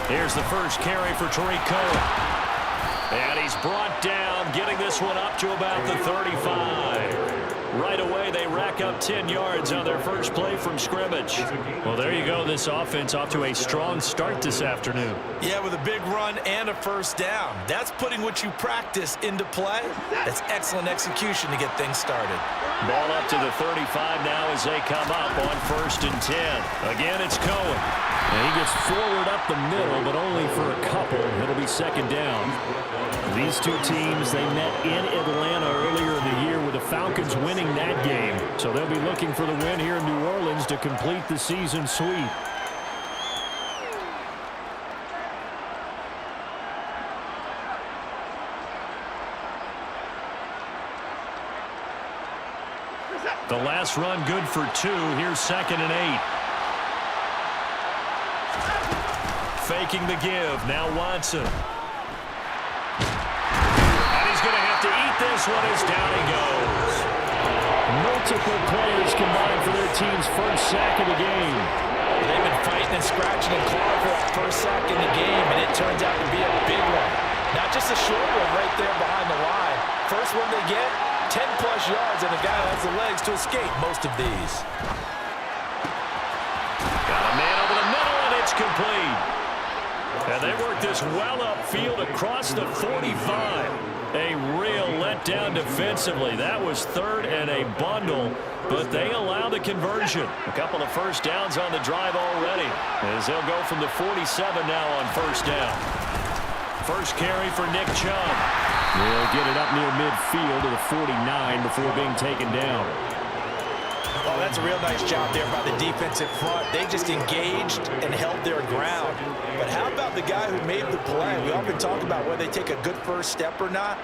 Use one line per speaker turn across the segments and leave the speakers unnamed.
Here's the first carry for Tariq Cohen. And he's brought down, getting this one up to about the 35. Right away, they rack up 10 yards on their first play from scrimmage. Well, there you go. This offense off to a strong start this afternoon.
Yeah, with a big run and a first down. That's putting what you practice into play. That's excellent execution to get things started.
Ball up to the 35 now as they come up on 1st and 10. Again, it's Cohen. And he gets forward up the middle, but only for a couple. It'll be 2nd down. These two teams, they met in Atlanta earlier in the year with the Falcons winning that game. So they'll be looking for the win here in New Orleans to complete the season sweep. The last run good for 2. Here's 2nd and 8. Faking the give. Now Watson. And he's going to have to eat this one as down he goes. Multiple players combined for their team's first sack of the game.
They've been fighting and scratching and clawing for that first sack in the game, and it turns out to be a big one. Not just a short one right there behind the line. First one they get, 10-plus yards, and a guy has the legs to escape most of these.
Got a man over the middle, and it's complete. And they work this well upfield across the 45. A real letdown defensively. That was 3rd and a bundle, but they allow the conversion. A couple of first downs on the drive already, as they'll go from the 47 now on 1st down. First carry for Nick Chubb. They'll get it up near midfield to the 49 before being taken down.
Oh, that's a real nice job there by the defensive front. They just engaged and held their ground. But how about the guy who made the play? We often talk about whether they take a good first step or not.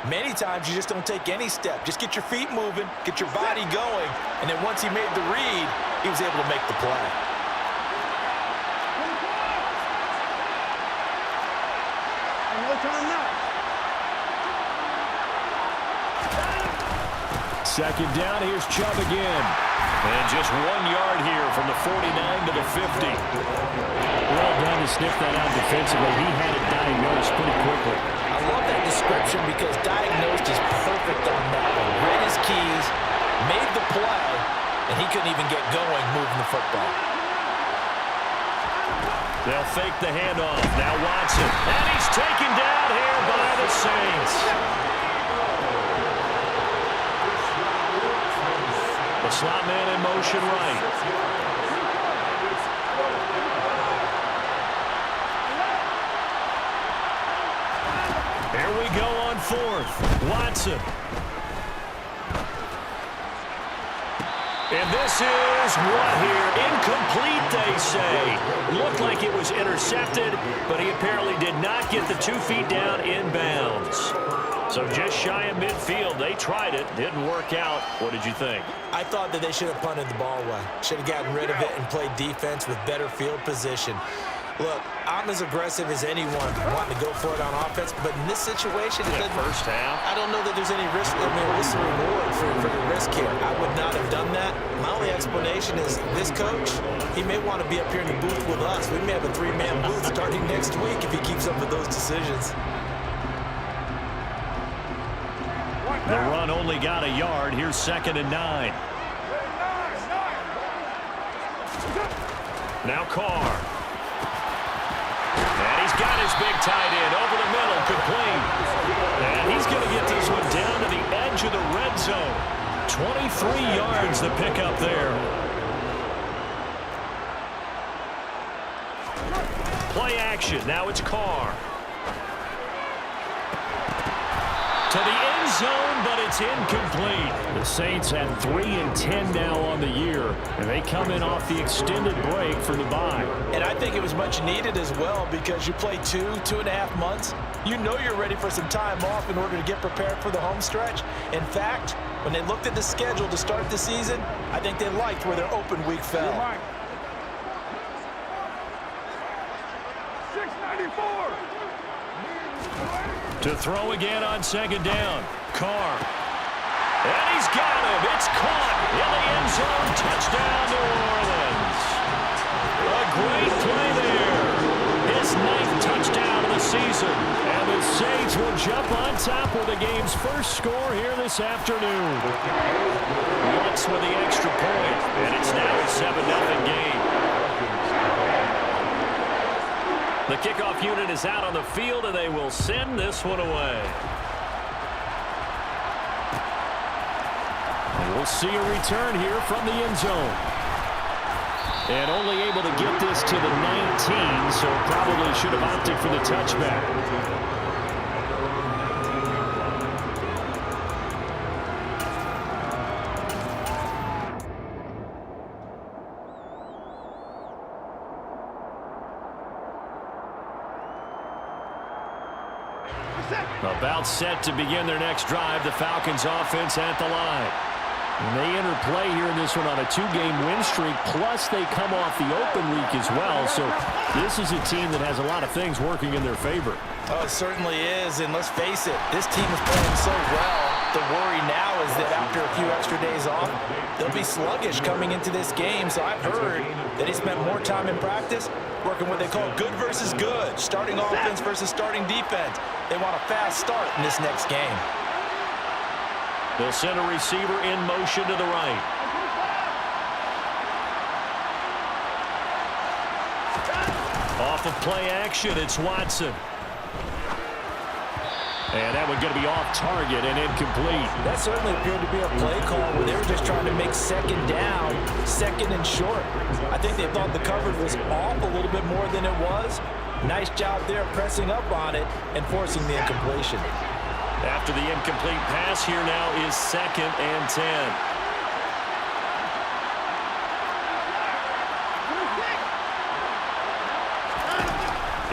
Many times you just don't take any step. Just get your feet moving, get your body going, and then once he made the read, he was able to make the play.
No time now.
2nd down, here's Chubb again. And just 1 yard here from the 49 to the 50. Well done to sniff that out defensively. He had it diagnosed pretty quickly.
I love that description because diagnosed is perfect on that one. Read his keys, made the play, and he couldn't even get going moving the football.
They'll fake the handoff. Now Watson. And he's taken down here by the Saints. The slot man in motion right. Here we go on 4th. Watson. And this is what here? Incomplete, they say. Looked like it was intercepted, but he apparently did not get the 2 feet down inbounds. So just shy of midfield. They tried it. Didn't work out. What did you think?
I thought that they should have punted the ball away. Should have gotten rid of it and played defense with better field position. Look, I'm as aggressive as anyone wanting to go for it on offense, but in this situation, it doesn't.
First half.
I don't know that there's any risk. I mean, what's the reward for the risk here? I would not have done that. My only explanation is this coach, he may want to be up here in the booth with us. We may have a 3-man booth starting next week if he keeps up with those decisions.
The run only got a yard. Here's 2nd and 9. Now Carr. And he's got his big tight end over the middle, complete. And he's going to get this one down to the edge of the red zone. 23 yards the pickup there. Play action. Now it's Carr. To the end zone, but it's incomplete. The Saints had 3 and 10 now on the year, and they come in off the extended break for the bye.
And I think it was much needed as well because you play 2.5 months. You know you're ready for some time off in order to get prepared for the home stretch. In fact, when they looked at the schedule to start the season, I think they liked where their open week fell.
694.
To throw again on 2nd down. Carr. And he's got him. It's caught in the end zone. Touchdown, New Orleans. A great play there. His 9th touchdown of the season. And the Saints will jump on top with the game's first score here this afternoon. Lutz with the extra point. And it's now a 7-0 game. The kickoff unit is out on the field, and they will send this one away. And we'll see a return here from the end zone. And only able to get this to the 19, so probably should have opted for the touchback. About set to begin their next drive, the Falcons offense at the line. And they enter play here in this one on a 2-game win streak, plus they come off the open week as well. So this is a team that has a lot of things working in their favor.
Oh, it certainly is, and let's face it, this team is playing so well. The worry now is that after a few extra days off, they'll be sluggish coming into this game. So I've heard that he spent more time in practice working what they call good versus good, starting offense versus starting defense. They want a fast start in this next game.
They'll send a receiver in motion to the right. Off of play action, it's Watson. And that one's going to be off target and incomplete.
That certainly appeared to be a play call where they were just trying to make second down, second and short. I think they thought the coverage was off a little bit more than it was. Nice job there pressing up on it and forcing the incompletion.
After the incomplete pass, here now is 2nd and 10.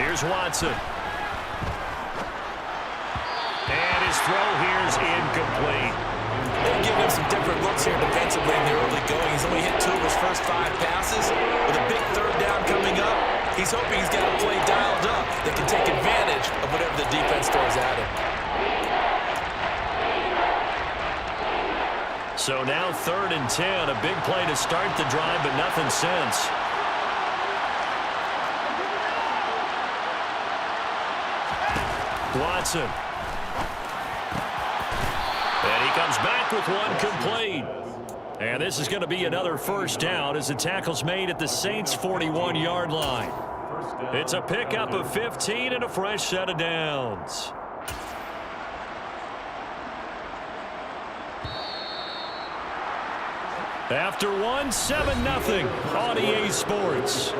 Here's Watson. And his throw here is incomplete.
They're giving him some different looks here defensively in the early going. He's only hit 2 of his first 5 passes. With a big 3rd down coming up, he's hoping he's got a play dialed up that can take advantage of whatever the defense throws at him.
So now 3rd and 10. A big play to start the drive, but nothing since. Watson. And he comes back with one complete. And this is going to be another first down as the tackle's made at the Saints' 41-yard line. It's a pickup of 15 and a fresh set of downs. After one, 7-0 on EA Sports.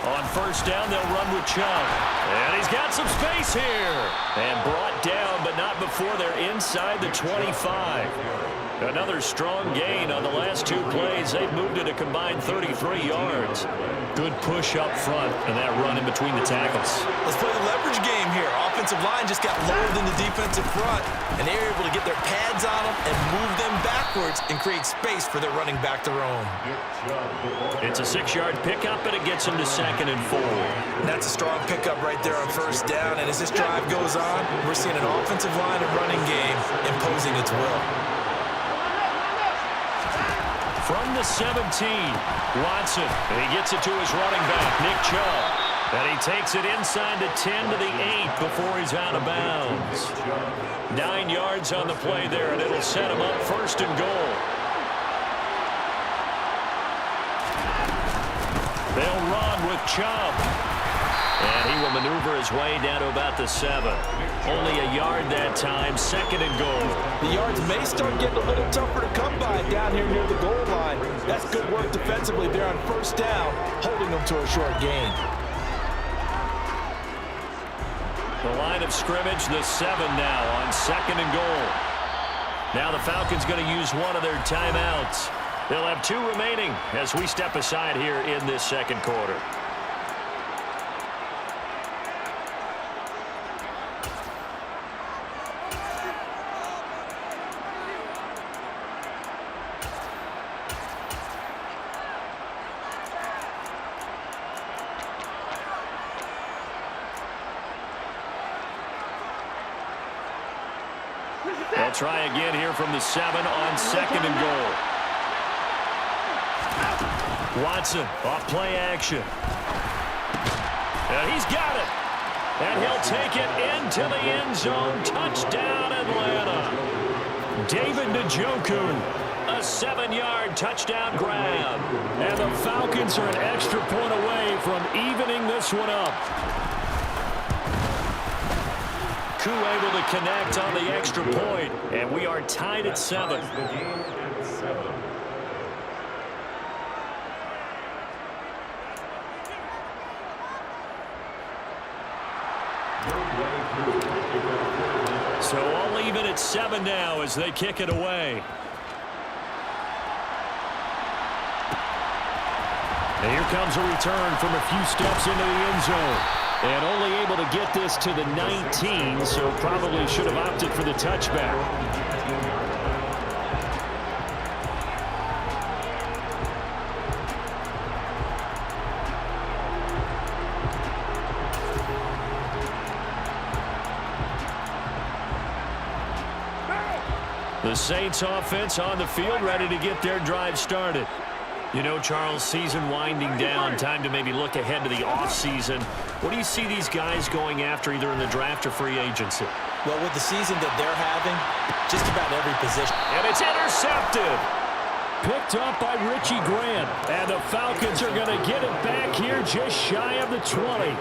On first down, they'll run with Chubb. And he's got some space here. And brought down, but not before they're inside the 25. Another strong gain on the last 2 plays. They've moved it a combined 33 yards. Good push up front and that run in between the tackles.
Let's play the leverage game here. Offensive line just got lower than the defensive front, and they were able to get their pads on them and move them backwards and create space for their running back to roam.
It's a 6-yard pickup, and it gets them to 2nd and 4.
And that's a strong pickup right there on first down, and as this drive goes on, we're seeing an offensive line and running game imposing its will.
From the 17, Watson, and he gets it to his running back, Nick Chubb. And he takes it inside the 10 to the 8 before he's out of bounds. 9 yards on the play there, and it'll set him up 1st and goal. They'll run with Chubb. And he will maneuver his way down to about the 7. Only a yard that time, 2nd and goal.
The yards may start getting a little tougher to come by down here near the goal line. That's good work defensively there on first down, holding them to a short gain.
The line of scrimmage, the 7 now on 2nd and goal. Now the Falcons going to use one of their timeouts. They'll have 2 remaining as we step aside here in this 2nd quarter. try again here from the 7 on 2nd and goal. Watson off play action. And he's got it. And he'll take it into the end zone. Touchdown, Atlanta. David Njoku, a 7-yard touchdown grab. And the Falcons are an extra point away from evening this one up. Koo able to connect on the extra point, and we are tied at 7. So I'll leave it at 7 now as they kick it away. And here comes a return from a few steps into the end zone. And only able to get this to the 19, so probably should have opted for the touchback. The Saints offense on the field, ready to get their drive started. You know, Charles, season winding down, time to maybe look ahead to the offseason. What do you see these guys going after either in the draft or free agency?
Well, with the season that they're having, just about every position.
And it's intercepted. Picked up by Richie Grant. And the Falcons are going to get it back here just shy of the 20.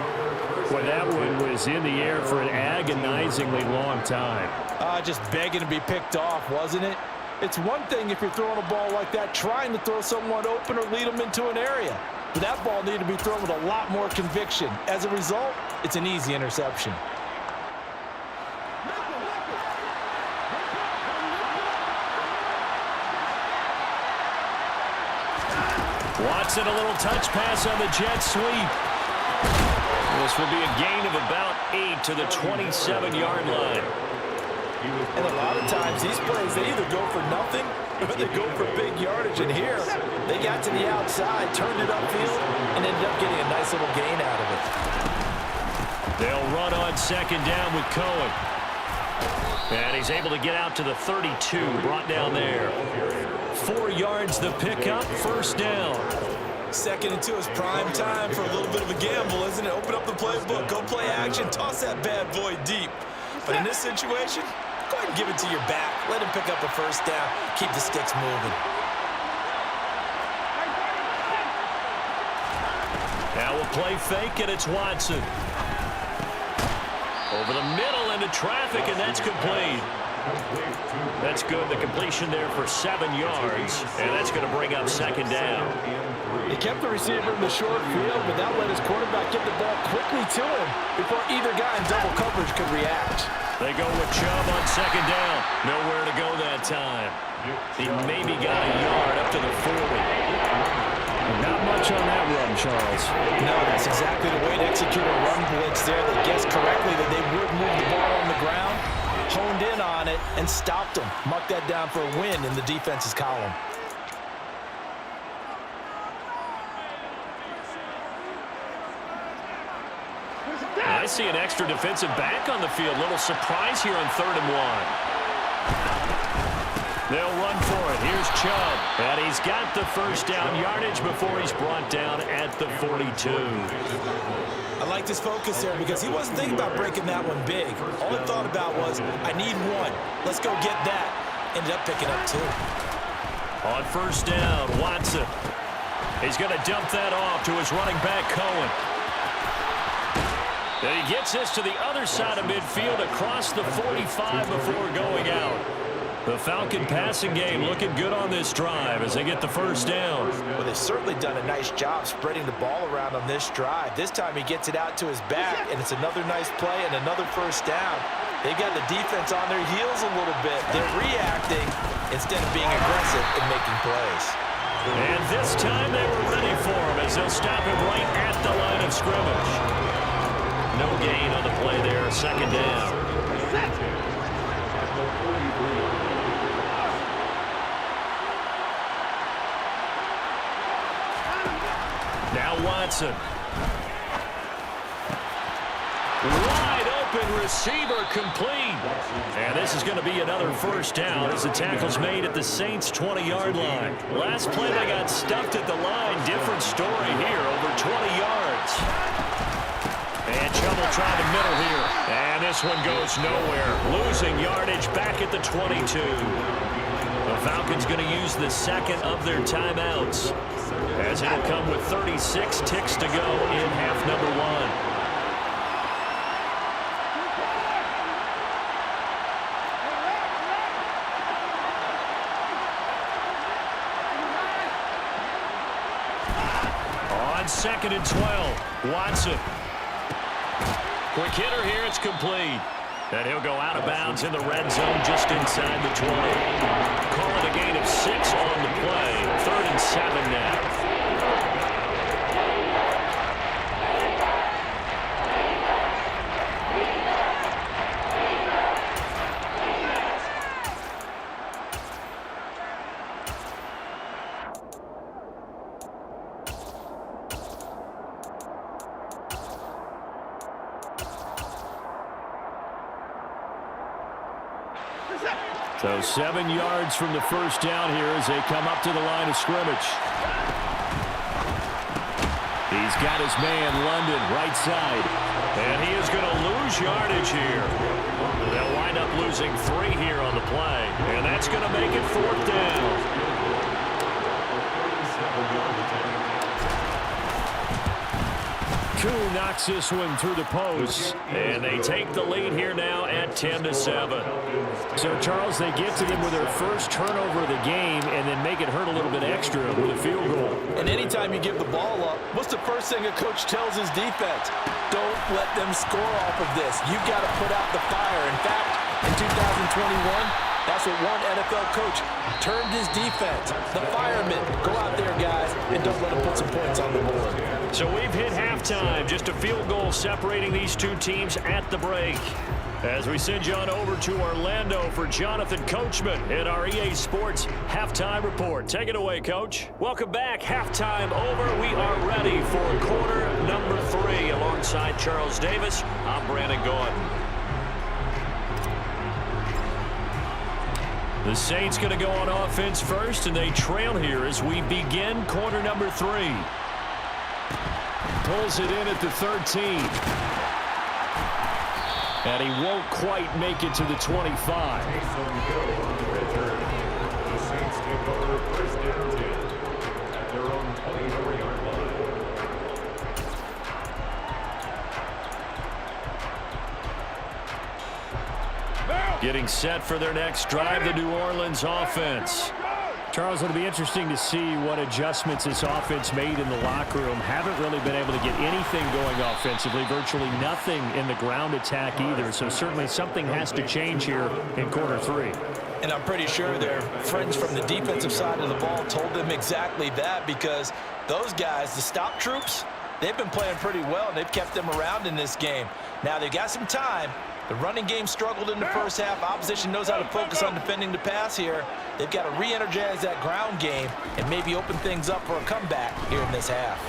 Boy, that one was in the air for an agonizingly long time.
Just begging to be picked off, wasn't it? It's one thing if you're throwing a ball like that, trying to throw someone open or lead them into an area. But that ball needed to be thrown with a lot more conviction. As a result, it's an easy interception.
Watson, a little touch pass on the jet sweep. This will be a gain of about 8 to the 27-yard line.
And a lot of times these plays, they either go for nothing or they go for big yardage. And here, they got to the outside, turned it upfield, and ended up getting a nice little gain out of it.
They'll run on 2nd down with Cohen. And he's able to get out to the 32, brought down there. 4 yards the pickup, 1st down.
2nd and 2 is prime time for a little bit of a gamble, isn't it? Open up the playbook, go play action, toss that bad boy deep. But in this situation, go ahead and give it to your back. Let him pick up a 1st down. Keep the sticks moving.
Now we'll play fake, and it's Watson. Over the middle into traffic, and that's complete. That's good. The completion there for 7 yards, and that's going to bring up 2nd down.
He kept the receiver in the short field, but that let his quarterback get the ball quickly to him before either guy in double coverage could react.
They go with Chubb on 2nd down. Nowhere to go that time. He maybe got a yard up to the 40. Not much on that run, Charles.
No, that's exactly the way to execute a run blitz there. They guessed correctly that they would move the ball on the ground, honed in on it, and stopped them. Mark that down for a win in the defense's column.
I see an extra defensive back on the field. Little surprise here on 3rd and 1. They'll run for it. Here's Chubb. And he's got the 1st down yardage before he's brought down at the 42.
I like this focus there because he wasn't thinking about breaking that one big. All he thought about was, I need 1. Let's go get that. Ended up picking up 2.
On 1st down, Watson. He's going to dump that off to his running back, Cohen. And he gets this to the other side of midfield across the 45 before going out. The Falcon passing game looking good on this drive as they get the 1st down.
Well, they've certainly done a nice job spreading the ball around on this drive. This time he gets it out to his back, and it's another nice play and another 1st down. They've got the defense on their heels a little bit. They're reacting instead of being aggressive and making plays.
And this time they were ready for him as they'll stop him right at the line of scrimmage. No gain on the play there, 2nd down. Now Watson. Wide open receiver complete. And this is going to be another first down as the tackle's made at the Saints' 20-yard line. Last play they got stuffed at the line. Different story here, over 20 yards. And trouble trying to middle here. And this one goes nowhere. Losing yardage back at the 22. The Falcons going to use the second of their timeouts, as it'll come with 36 ticks to go in half number one. On 2nd and 12, Watson. Quick hitter here, it's complete. And he'll go out of bounds in the red zone just inside the 20. Call it a gain of 6 on the play. 3rd and 7 now. So 7 yards from the first down here as they come up to the line of scrimmage. He's got his man, London, right side. And he is going to lose yardage here. They'll wind up losing 3 here on the play. And that's going to make it 4th down. Koo knocks this one through the post. And they take the lead here now at 10-7. So, Charles, they get to them with their first turnover of the game and then make it hurt a little bit extra with a field goal. And anytime you give the ball up, what's the first thing a coach tells his defense? Don't let them score off of this. You've got to put out the fire. In fact, in 2021, that's what one NFL coach termed his defense. The firemen. Go out there, guys, and don't let them put some points on the board. So we've hit halftime. Just a field goal separating these two teams at the break. As we send you on over to Orlando for Jonathan Coachman in our EA Sports Halftime Report. Take it away, Coach. Welcome back. Halftime over. We are ready for quarter number 3. Alongside Charles Davis, I'm Brandon Gordon. The Saints going to go on offense first, and they trail here as we begin quarter number 3. Pulls it in at the 13. And he won't quite make it to the 25. Getting set for their next drive, the New Orleans offense. Charles, it'll be interesting to see what adjustments this offense made in the locker room. Haven't really been able to get anything going offensively, virtually nothing in the ground attack either. So certainly something has to change here in quarter 3. And I'm pretty sure their friends from the defensive side of the ball told them exactly that, because those guys, the stop troops, they've been playing pretty well, and they've kept them around in this game. Now they've got some time. The running game struggled in the first half. Opposition knows how to focus on defending the pass here. They've got to re-energize that ground game and maybe open things up for a comeback here in this half.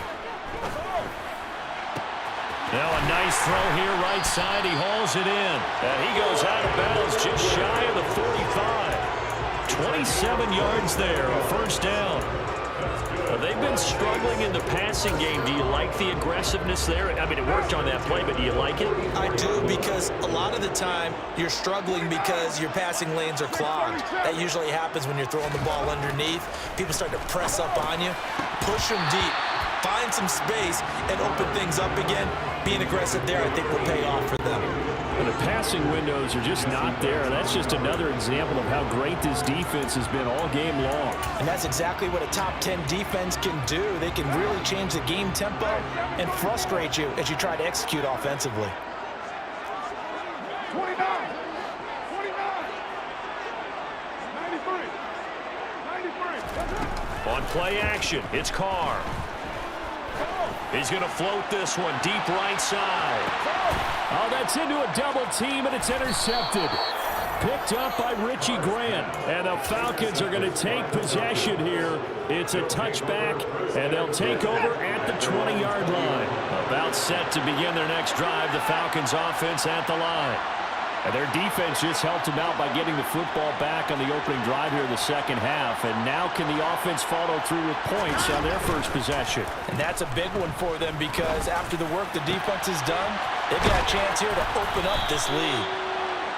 Now a nice throw here right side. He hauls it in. And he goes out of bounds just shy of the 45. 27 yards there, a first down. They've been struggling in the passing game. Do you like the aggressiveness there? I mean, it worked on that play, but do you like it? I do, because a lot of the time you're struggling because your passing lanes are clogged. That usually happens when you're throwing the ball underneath. People start to press up on you. Push them deep. Find some space and open things up again. Being aggressive there, I think, will pay off for them. And the passing windows are just not there. That's just another example of how great this defense has been all game long. And that's exactly what a top 10 defense can do. They can really change the game tempo and frustrate you as you try to execute offensively.
29, 93, 93.
On play action, it's Carr. He's going to float this one deep right side. Oh, that's into a double team, and it's intercepted. picked up by Richie Grant. And the Falcons are going to take possession here. It's a touchback, and they'll take over at the 20-yard line. About set to begin their next drive, the Falcons offense at the line. And their defense just helped them out by getting the football back on the opening drive here in the second half. And now can the offense follow through with points on their first possession?
And that's a big one for them because after the work the defense has done, they've got a chance here to open up this lead.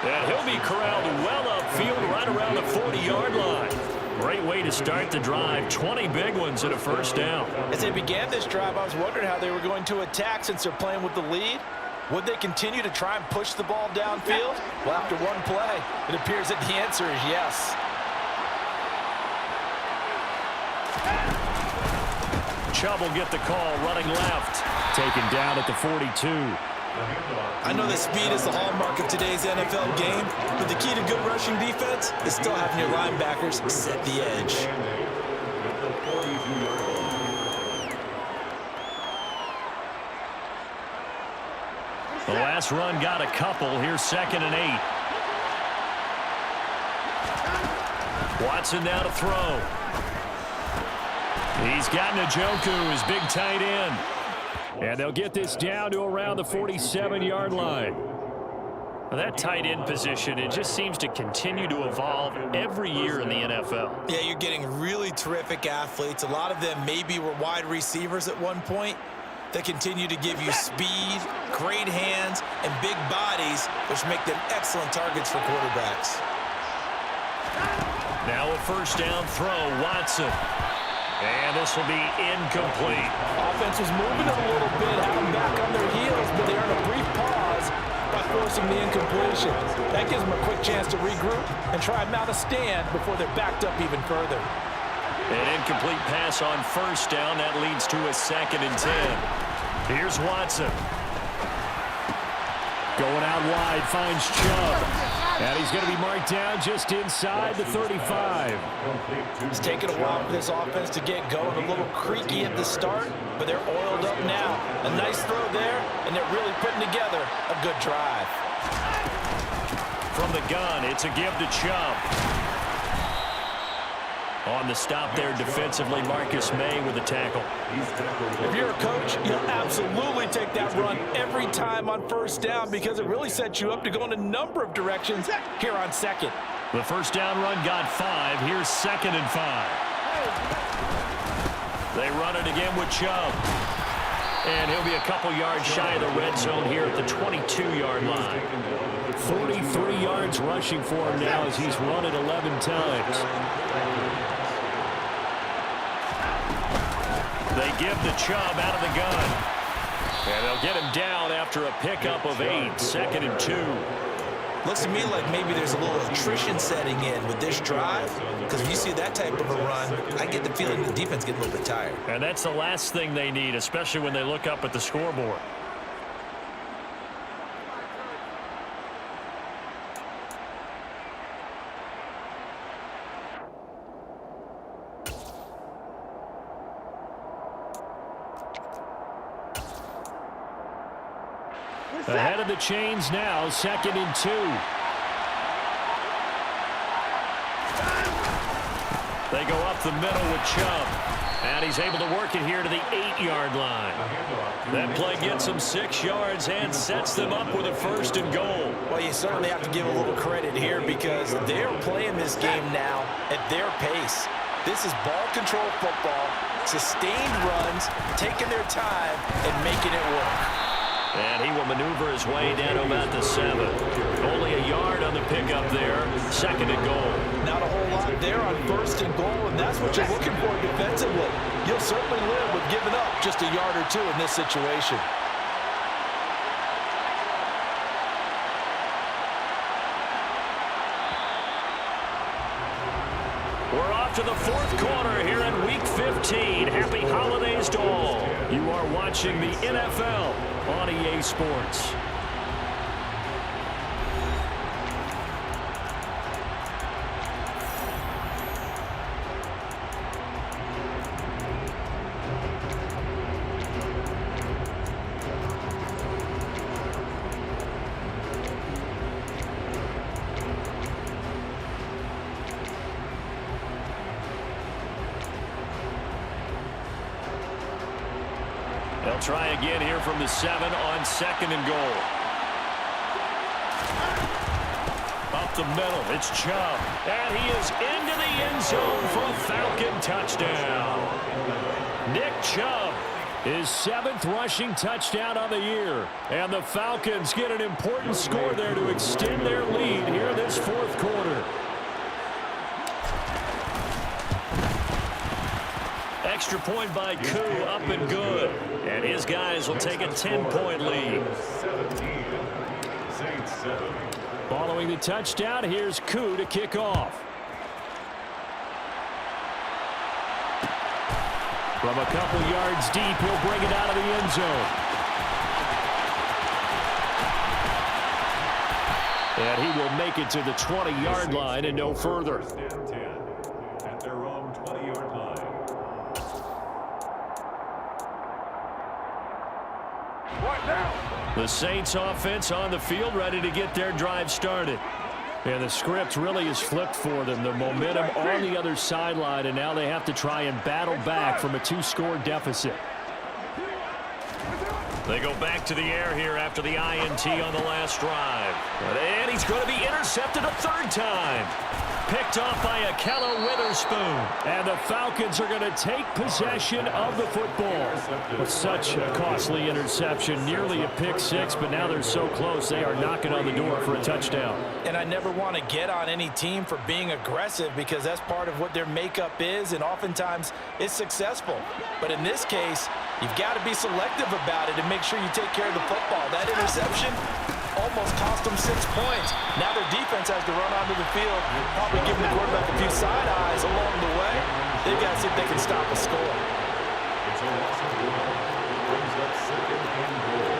And he'll be corralled well upfield right around the 40-yard line. Great way to start the drive. 20 big ones and a first down.
As they began this drive, I was wondering how they were going to attack since they're playing with the lead. Would they continue to try and push the ball downfield? Well, after one play, it appears that the answer is yes.
Chubb will get the call running left. Taken down at the 42.
I know that speed is the hallmark of today's NFL game, but the key to good rushing defense is still having your linebackers set the edge.
The last run got a couple. Here's 2nd and 8. Watson now to throw. He's got Njoku, his big tight end. And they'll get this down to around the 47-yard line. Well, that tight end position, it just seems to continue to evolve every year in the NFL.
Yeah, you're getting really terrific athletes. A lot of them maybe were wide receivers at one point. They continue to give you speed, great hands, and big bodies, which make them excellent targets for quarterbacks.
Now a first down throw, Watson. And this will be incomplete.
Offense was moving a little bit, had them back on their heels, but they're in a brief pause by forcing the incompletion. That gives them a quick chance to regroup and try and mount a stand before they're backed up even further.
An incomplete pass on first down. That leads to a 2nd and 10. Here's Watson. Going out wide, finds Chubb. And he's going to be marked down just inside the 35.
It's taken a while for this offense to get going. A little creaky at the start, but they're oiled up now. A nice throw there, and they're really putting together a good drive.
From the gun, it's a give to Chubb. On the stop there defensively, Marcus May with the tackle.
If you're a coach, you'll absolutely take that run every time on first down because it really sets you up to go in a number of directions here on second.
The first down run got 5. Here's 2nd and 5. They run it again with Chubb. And he'll be a couple yards shy of the red zone here at the 22-yard line. 43 yards rushing for him now as he's run it 11 times. They give the Chubb out of the gun. And they'll get him down after a pickup of 8. 2nd and 2.
Looks to me like maybe there's a little attrition setting in with this drive because when you see that type of a run, I get the feeling the defense gets a little bit tired.
And that's the last thing they need, especially when they look up at the scoreboard. Ahead of the chains now, 2nd and 2. They go up the middle with Chubb. And he's able to work it here to the 8-yard line. That play gets them 6 yards and sets them up with a 1st and goal.
Well, you certainly have to give a little credit here because they're playing this game now at their pace. This is ball control football, sustained runs, taking their time, and making it work.
And he will maneuver his way down to about the 7. Only a yard on the pickup there. 2nd and goal.
Not a whole lot there on 1st and goal, and that's what you're looking for defensively. You'll certainly live with giving up just a yard or two in this situation.
We're off to the 4th quarter here in Week 15. Happy holidays to all. You are watching the NFL on EA Sports. They'll try again here from the 7 on 2nd and goal. Up the middle, it's Chubb. And he is into the end zone for a Falcon touchdown. Nick Chubb, his 7th rushing touchdown on the year. And the Falcons get an important score there to extend their lead here this 4th quarter. Extra point by Koo, up and good. And his guys will take a 10-point lead. Following the touchdown, here's Koo to kick off. From a couple yards deep, he'll bring it out of the end zone. And he will make it to the 20-yard line and no further.
At their own 20-yard line.
Right now.
The Saints offense on the field, ready to get their drive started. And the script really is flipped for them. The momentum on the other sideline, and now they have to try and battle back from a 2-score deficit. They go back to the air here after the INT on the last drive. And he's going to be intercepted a 3rd time. Picked off by Akello Witherspoon. And the Falcons are going to take possession of the football. With such a costly interception, nearly a pick 6, but now they're so close they are knocking on the door for a touchdown.
And I never want to get on any team for being aggressive because that's part of what their makeup is, and oftentimes it's successful. But in this case, you've got to be selective about it and make sure you take care of the football. That interception almost cost them 6 points. Now their defense has to run onto the field, probably giving the quarterback a few side eyes along the way. They've got to see if they can stop a score.
It's a loss of 1. Brings up 2nd and goal.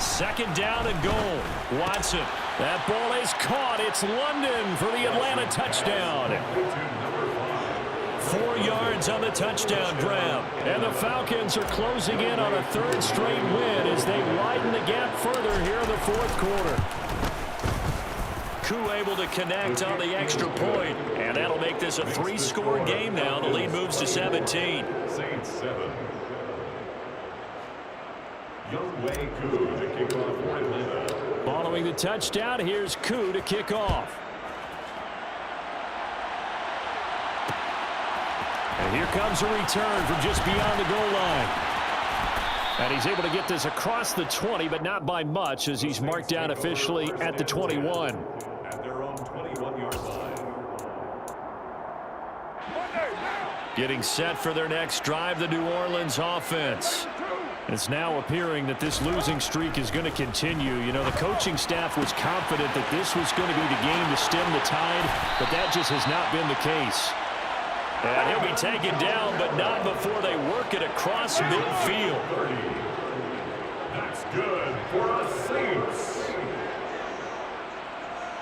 Second down and goal. Watson. That ball is caught. It's London for the Atlanta touchdown. 4 yards on the touchdown grab. And the Falcons are closing in on a 3rd straight win as they widen the gap further here in the 4th quarter. Koo able to connect on the extra point. And that'll make this a 3-score game now. The lead moves to 17.
Saints 7. Younghoe Koo to kick off for Atlanta.
Following the touchdown, here's Koo to kick off. And here comes a return from just beyond the goal line. And he's able to get this across the 20, but not by much as he's marked down officially at the 21.
At their own 21-yard line.
Getting set for their next drive, the New Orleans offense. It's now appearing that this losing streak is going to continue. You know, the coaching staff was confident that this was going to be the game to stem the tide, but that just has not been the case. And he'll be taken down, but not before they work it across midfield.
That's good for us Saints.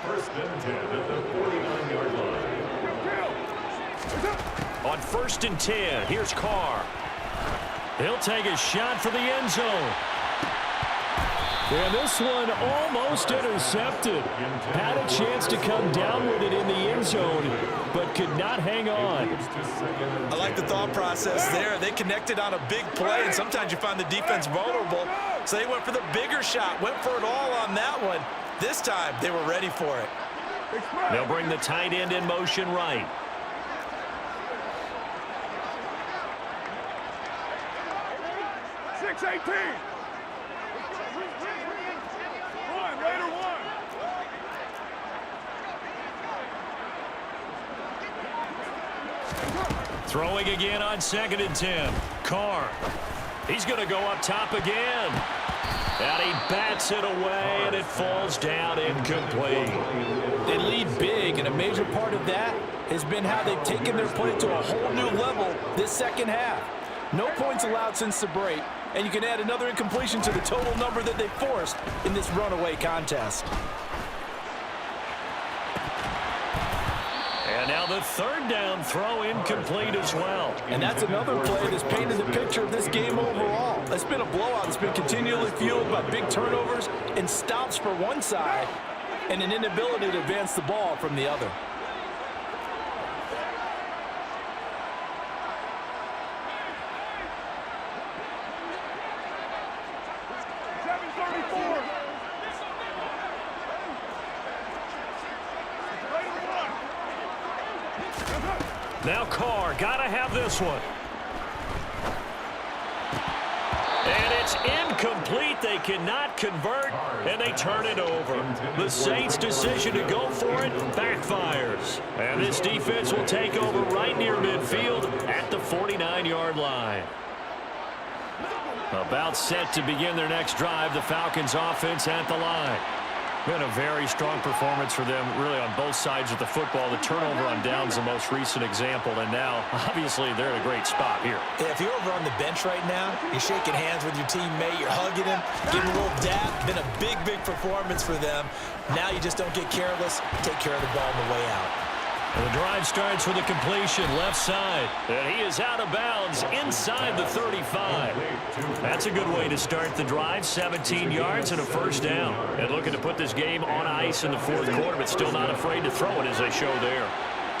1st and 10 at the 49-yard line.
On 1st and 10, here's Carr. He'll take a shot for the end zone. And this one almost intercepted. Had a chance to come down with it in the end zone, but could not hang on.
I like the thought process there. They connected on a big play, and sometimes you find the defense vulnerable. So they went for the bigger shot, went for it all on that one. This time, they were ready for it.
They'll bring the tight end in motion right. Throwing again on 2nd and 10. Carr. He's going to go up top again. And he bats it away, and it falls down incomplete.
They lead big, and a major part of that has been how they've taken their play to a whole new level this second half. No points allowed since the break, and you can add another incompletion to the total number that they forced in this runaway contest.
And now the 3rd down throw incomplete as well.
And that's another play that's painted the picture of this game overall. It's been a blowout. It's been continually fueled by big turnovers and stops for one side and an inability to advance the ball from the other.
Now Carr, gotta have this one. And it's incomplete. They cannot convert, and they turn it over. The Saints' decision to go for it backfires. And this defense will take over right near midfield at the 49-yard line. About set to begin their next drive, the Falcons offense at the line. Been a very strong performance for them, really, on both sides of the football. The turnover on downs the most recent example, and now, obviously, they're in a great spot here.
Yeah, if you're over on the bench right now, you're shaking hands with your teammate, you're hugging him, giving a little dap. Been a big, big performance for them. Now you just don't get careless. Take care of the ball on the way out.
And the drive starts with a completion left side. And he is out of bounds inside the 35. That's a good way to start the drive. 17 yards and a first down. And looking to put this game on ice in the fourth quarter, but still not afraid to throw it as they show there.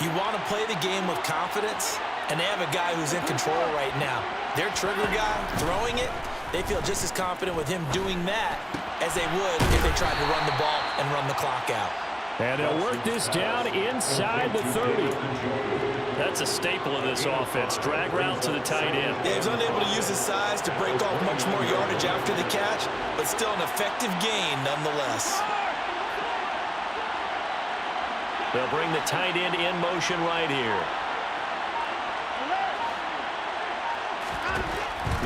You want to play the game with confidence, and they have a guy who's in control right now. Their trigger guy throwing it, they feel just as confident with him doing that as they would if they tried to run the ball and run the clock out.
And they'll work this down inside the 30. That's a staple of this offense. Drag route to the tight end.
Yeah, he's unable to use his size to break off much more yardage after the catch, but still an effective gain nonetheless.
They'll bring the tight end in motion right here.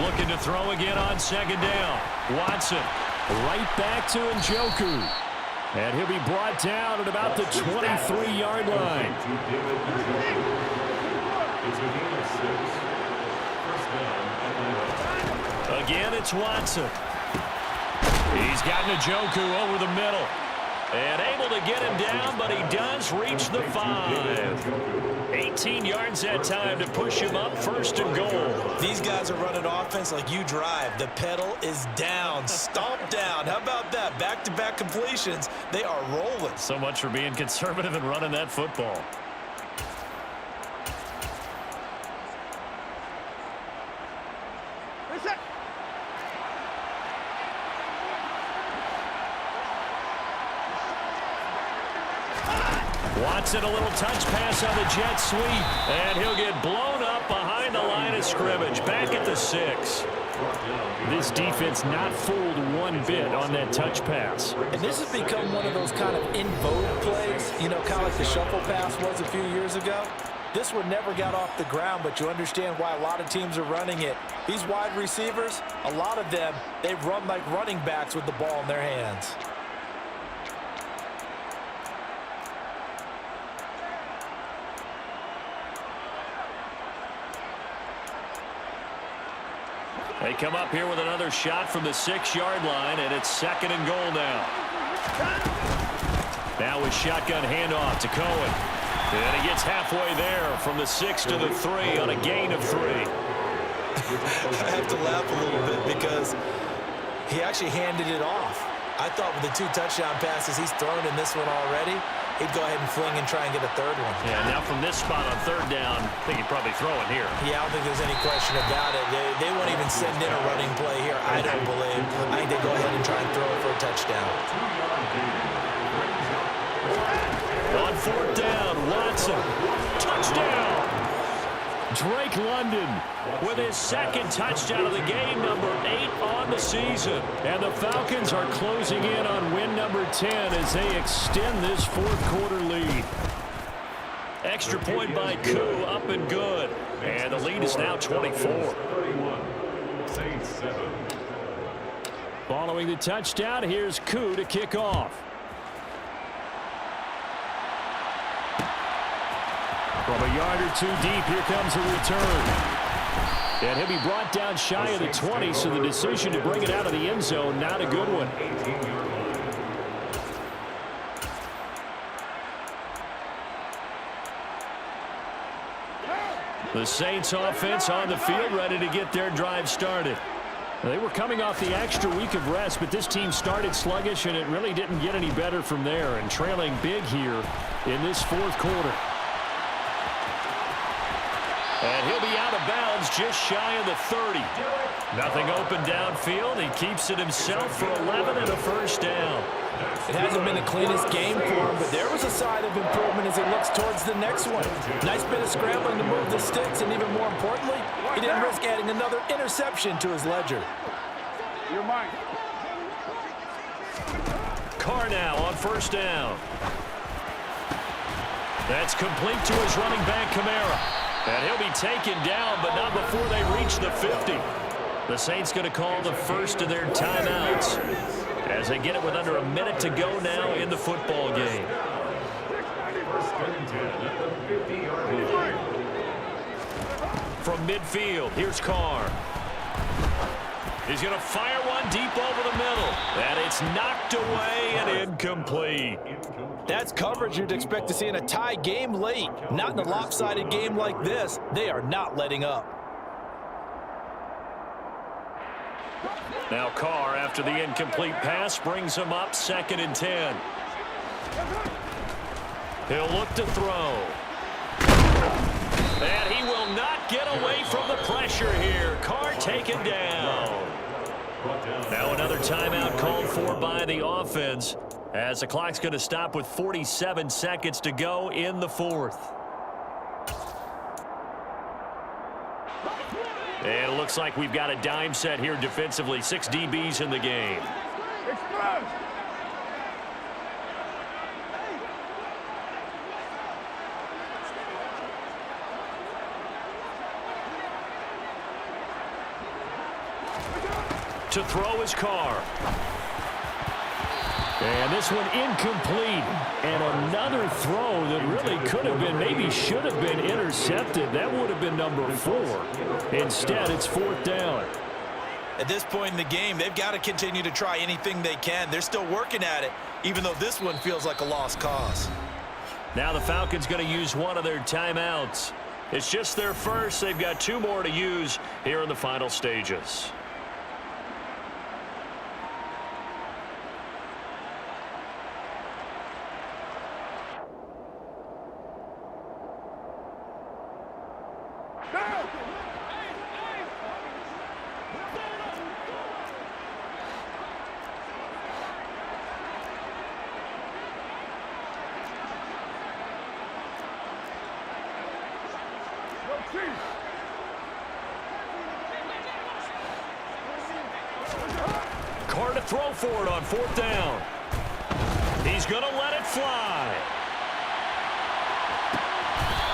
Looking to throw again on second down. Watson right back to Njoku. And he'll be brought down at about the 23-yard line. Again, it's Watson. He's got Njoku over the middle. And able to get him down, but he does reach the 5. 18 yards that time to push him up, first and goal.
These guys are running offense like you drive. The pedal is down, stomp down. How about that? Back-to-back completions. They are rolling.
So much for being conservative and running that football. Watson, a little touch pass on the jet sweep, and he'll get blown up behind the line of scrimmage, back at the 6. This defense not fooled one bit on that touch pass.
And this has become one of those kind of in vogue plays, you know, kind of like the shuffle pass was a few years ago. This one never got off the ground, but you understand why a lot of teams are running it. These wide receivers, a lot of them, they run like running backs with the ball in their hands.
They come up here with another shot from the 6-yard line, and it's second and goal now. Now with shotgun handoff to Cohen. And he gets halfway there from the 6 to the 3 on a gain of 3.
I have to laugh a little bit because he actually handed it off. I thought with the 2 touchdown passes he's thrown in this one already, he'd go ahead and fling and try and get a third one.
Yeah, now from this spot on third down, I think he'd probably throw it here.
Yeah, I don't think there's any question about it. They won't even send in a running play here, I don't believe. I think they go ahead and try and throw it for a touchdown.
On fourth down, Watson. Touchdown! Drake London with his second touchdown of the game, number 8 on the season. And the Falcons are closing in on win number 10 as they extend this fourth quarter lead. Extra point by Koo, up and good. And the lead is now 24. Following the touchdown, here's Koo to kick off. From a yard or 2 deep, here comes a return. And he'll be brought down shy of the 20, so the decision to bring it out of the end zone, not a good one. The Saints offense on the field, ready to get their drive started. They were coming off the extra week of rest, but this team started sluggish, and it really didn't get any better from there, and trailing big here in this fourth quarter. And he'll be out of bounds just shy of the 30. Nothing open downfield. He keeps it himself for 11 and a first down.
It hasn't been the cleanest game for him, but there was a sign of improvement as he looks towards the next one. Nice bit of scrambling to move the sticks, and even more importantly, he didn't risk adding another interception to his ledger.
You're mine.
Carr now on first down. That's complete to his running back, Kamara. And he'll be taken down, but not before they reach the 50. The Saints going to call the first of their timeouts as they get it with under a minute to go now in the football game. From midfield, here's Carr. He's going to fire one deep over the middle. And it's knocked away and incomplete.
That's coverage you'd expect to see in a tie game late. Not in a lopsided game like this. They are not letting up.
Now Carr, after the incomplete pass, brings him up 2nd and 10. He'll look to throw. And he will not get away from the pressure here. Carr taken down. Now another timeout called for by the offense, as the clock's going to stop with 47 seconds to go in the fourth. And it looks like we've got a dime set here defensively. 6 DBs in the game.
Express.
To throw his Carr. And this one incomplete. And another throw that really could have been, maybe should have been intercepted. That would have been number 4. Instead, it's 4th down.
At this point in the game, they've got to continue to try anything they can. They're still working at it, even though this one feels like a lost cause.
Now the Falcons going to use one of their timeouts. It's just their first. They've got 2 more to use here in the final stages. Carr to throw for it on 4th down. He's going to let it fly.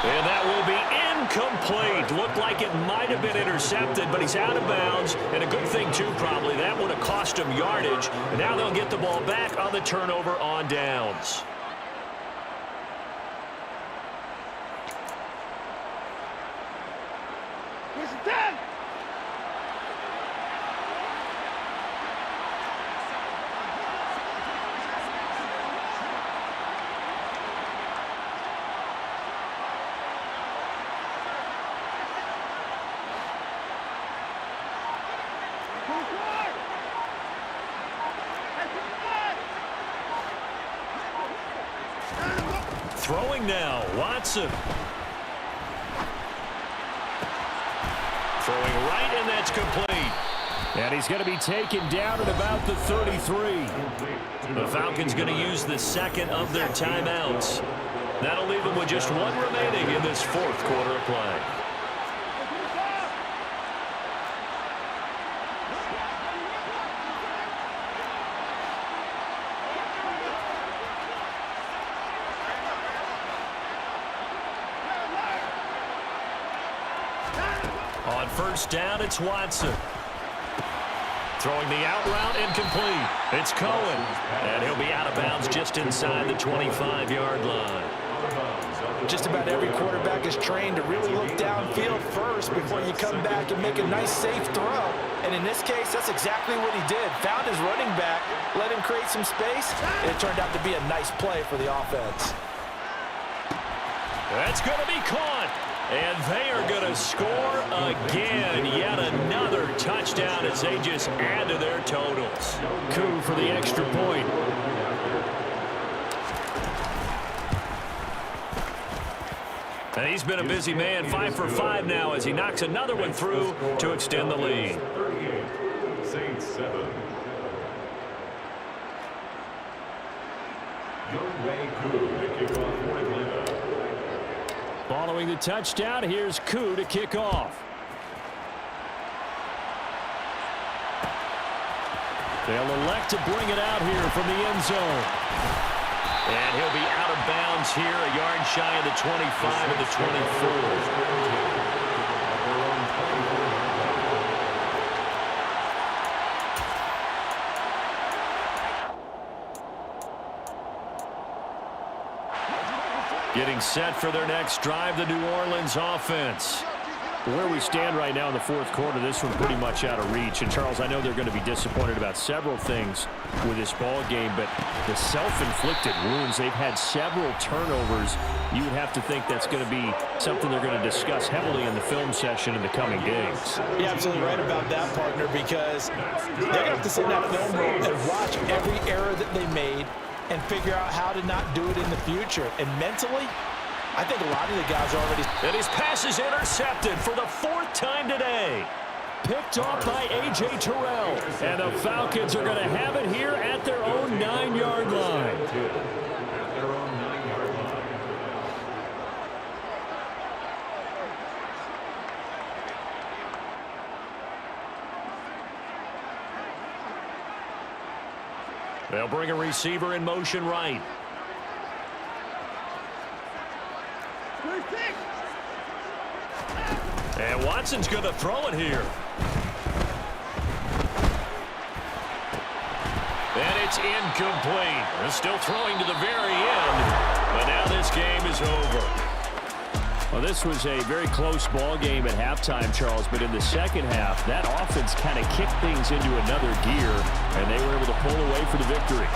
And that will be incomplete. Looked like it might have been intercepted, but he's out of bounds. And a good thing, too, probably. That would have cost him yardage. And now they'll get the ball back on the turnover on downs. Throwing now, Watson. Throwing right, and that's complete. And he's going to be taken down at about the 33. The Falcons going to use the 2nd of their timeouts. That'll leave them with just 1 remaining in this 4th quarter of play. On first down, it's Watson. Throwing the out route, incomplete. It's Cohen. And he'll be out of bounds just inside the 25-yard line.
Just about every quarterback is trained to really look downfield first before you come back and make a nice, safe throw. And in this case, that's exactly what he did. Found his running back, let him create some space, and it turned out to be a nice play for the offense.
That's going to be caught. And they are going to score again. Yet another touchdown as they just add to their totals. Coup for the extra point. And he's been a busy man, 5 for 5 now as he knocks another one through to extend the lead.
38, Saints 7. To kick off for Atlanta.
Following the touchdown, here's Koo to kick off. They'll elect to bring it out here from the end zone. And he'll be out of bounds here, a yard shy of the 25 of the 24. Getting set for their next drive, the New Orleans offense. Where we stand right now in the fourth quarter, this one pretty much out of reach. And, Charles, I know they're going to be disappointed about several things with this ball game, but the self-inflicted wounds, they've had several turnovers. You would have to think that's going to be something they're going to discuss heavily in the film session in the coming games.
You're absolutely right about that, partner, because they're going to have to sit in that film room and watch every error that they made and figure out how to not do it in the future. And mentally, I think a lot of the guys are already...
And his pass is intercepted for the 4th time today. Picked off by A.J. Terrell. And the Falcons are going to have it here at their own 9-yard line.
At their own 9-yard line.
They'll bring a receiver in motion right. And Watson's going to throw it here. And it's incomplete. They're still throwing to the very end. But now this game is over. Well, this was a very close ball game at halftime, Charles, but in the second half, that offense kind of kicked things into another gear, and they were able to pull away for the victory.